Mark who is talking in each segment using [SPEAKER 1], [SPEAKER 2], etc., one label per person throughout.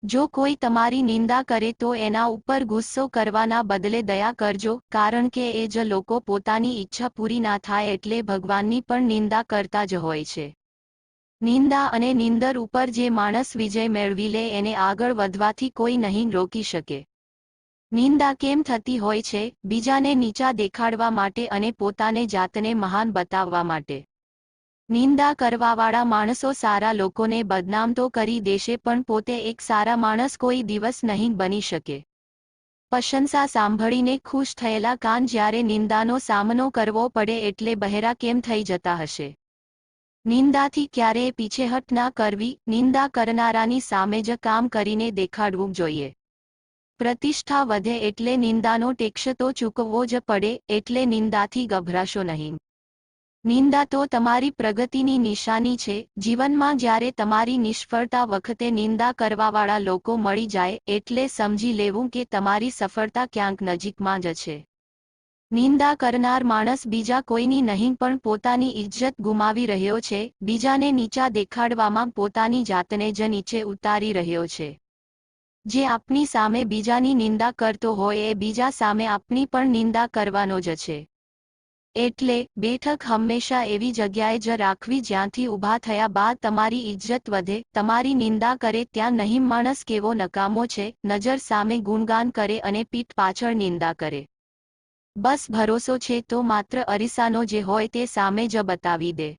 [SPEAKER 1] જો કોઈ તમારી નિંદા કરે તો એના ઉપર ગુસ્સો કરવાના બદલે દયા કરજો, કારણ કે એ જ લોકો પોતાની ઈચ્છા પૂરી ના થાય એટલે ભગવાનની પણ નિંદા કરતા જ હોય છે. નિંદા અને નિંદર ઉપર જે માણસ વિજય મેળવી લે એને આગળ વધવાથી કોઈ નહીં રોકી શકે. નિંદા કેમ થતી હોય છે? બીજાને નીચા દેખાડવા માટે અને પોતાને જાતને મહાન બતાવવા માટે. નિંદા કરવાવાળા માણસો સારા લોકોને બદનામ તો કરી દેશે પણ પોતે એક સારા માણસ કોઈ દિવસ નહીં બની શકે. પ્રશંસા સાંભળીને ખુશ થયેલા કાન જ્યારે નિંદાનો સામનો કરવો પડે એટલે બહેરા કેમ થઈ જતા હશે? નિંદાથી ક્યારેય પીછેહટ ના કરવી, નિંદા કરનારાની સામે જ કામ કરીને દેખાડવું જોઈએ. પ્રતિષ્ઠા વધે એટલે નિંદાનો ટેક્સ તો ચૂકવવો જ પડે, એટલે નિંદાથી ગભરાશો નહીં. નિંદા તો તમારી પ્રગતિની નિશાની છે. જીવનમાં જ્યારે તમારી નિષ્ફળતા વખતે નિંદા કરવાવાળા લોકો મળી જાય એટલે સમજી લેવું કે તમારી સફળતા ક્યાંક નજીકમાં જ છે. નિંદા કરનાર માણસ બીજા કોઈની નહીં પણ પોતાની ઇજ્જત ગુમાવી રહ્યો છે, બીજાને નીચા દેખાડવામાં પોતાની જાતને જ નીચે ઉતારી રહ્યો છે. જે આપની સામે બીજાની નિંદા કરતો હોય એ બીજા સામે આપની પણ નિંદા કરવાનો જ છે. એટલે બેઠક હંમેશા એવી જગ્યાએ જ રાખવી જ્યાંથી ઊભા થયા બાદ તમારી ઇજ્જત વધે. તમારી નિંદા કરે ત્યાં નહીં માણસ કેવો નકામો છે, નજર સામે ગુણગાન કરે અને પીઠ પાછળ નિંદા કરે. બસ ભરોસો છે તો માત્ર અરીસાનો જે હોય તે સામે જ બતાવી દે.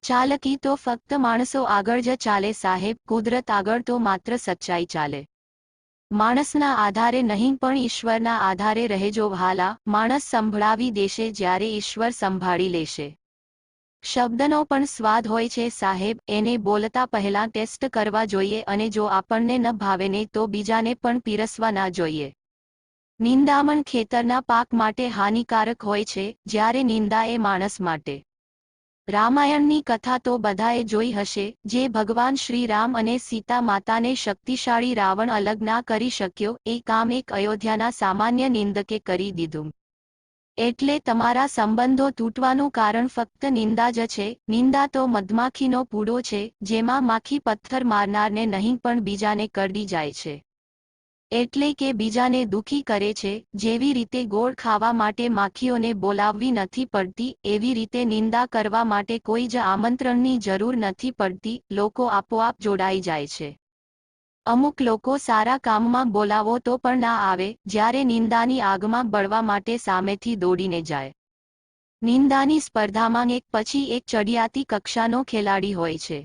[SPEAKER 1] ચાલકી તો ફક્ત માણસો આગળ જ ચાલે સાહેબ, કુદરત આગળ તો માત્ર સચ્ચાઈ ચાલે. માણસના આધારે નહીં પણ ઈશ્વરના આધારે રહેજો વહાલા. માણસ સંભળાવી દેશે જ્યારે ઈશ્વર સંભાળી લેશે. શબ્દનો પણ સ્વાદ હોય છે સાહેબ, એને બોલતા પહેલા ટેસ્ટ કરવા જોઈએ અને જો આપણને ન ભાવેને તો બીજાને પણ પીરસવા ના જોઈએ. નિંદામણ ખેતરના પાક માટે હાનિકારક હોય છે, જ્યારે નિંદા એ માણસ માટે. રામાયણની કથા તો બધાએ જોઈ હશે, જે ભગવાન શ્રી રામ અને સીતા માતાને શક્તિશાળી રાવણ અલગ ના કરી શક્યો એ કામ એક અયોધ્યાના સામાન્ય નિંદકે કરી દીધું. એટલે તમારા સંબંધો તૂટવાનું કારણ ફક્ત નિંદા જ છે. નિંદા તો મધમાખીનો પૂડો છે, જેમાં માખી પથ્થર મારનારને નહીં પણ બીજાને કરડી જાય છે. એટલે કે બીજાને દુખી કરે છે. જેવી રીતે ગોળ ખાવા માટે માખીઓને બોલાવવી નથી પડતી, એવી રીતે નિંદા કરવા માટે કોઈ જ આમંત્રણની જરૂર નથી પડતી, લોકો આપોઆપ જોડાઈ જાય છે. અમુક લોકો સારા કામમાં બોલાવો તો પણ ના આવે, જ્યારે નિંદાની આગમાં બળવા માટે સામેથી દોડીને જાય. નિંદાની સ્પર્ધામાં એક પછી એક ચડિયાતી કક્ષાનો ખેલાડી હોય છે.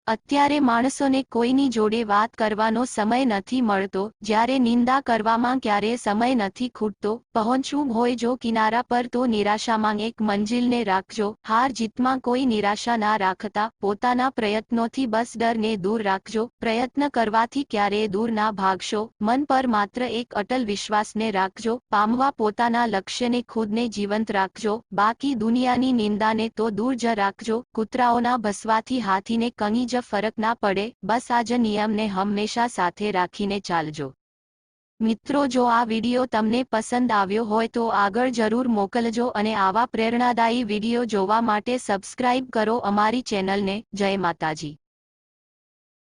[SPEAKER 1] અત્યારે માણસોને કોઈની જોડે વાત કરવાનો સમય નથી મળતો, જ્યારે નિંદા કરવામાં ક્યારેય સમય નથી ખૂટતો. પહોંચવું હોય જો કિનારા પર તો નિરાશામાં એક મંજિલને રાખજો. હાર જીતમાં કોઈ નિરાશા ના રાખતા, પોતાના પ્રયત્નોથી બસ ડરને દૂર રાખજો. પ્રયત્ન કરવાથી ક્યારેય દૂર ના ભાગશો. મન પર માત્ર એક અટલ વિશ્વાસને રાખજો. પામવા પોતાના લક્ષ્યને ખુદને જીવંત રાખજો. બાકી દુનિયાની નિંદાને તો દૂર જ રાખજો. કૂતરાઓના ભસવાથી હાથીને કંઈ જ ફરક ના પડે. બસ આ જ નિયમને હંમેશા સાથે રાખીને ચાલજો. મિત્રો, જો આ વિડિયો તમને પસંદ આવ્યો હોય તો આગળ જરૂર મોકલજો અને આવા પ્રેરણાદાયી વિડિયો જોવા માટે સબસ્ક્રાઇબ કરો અમારી ચેનલને. જય માતાજી.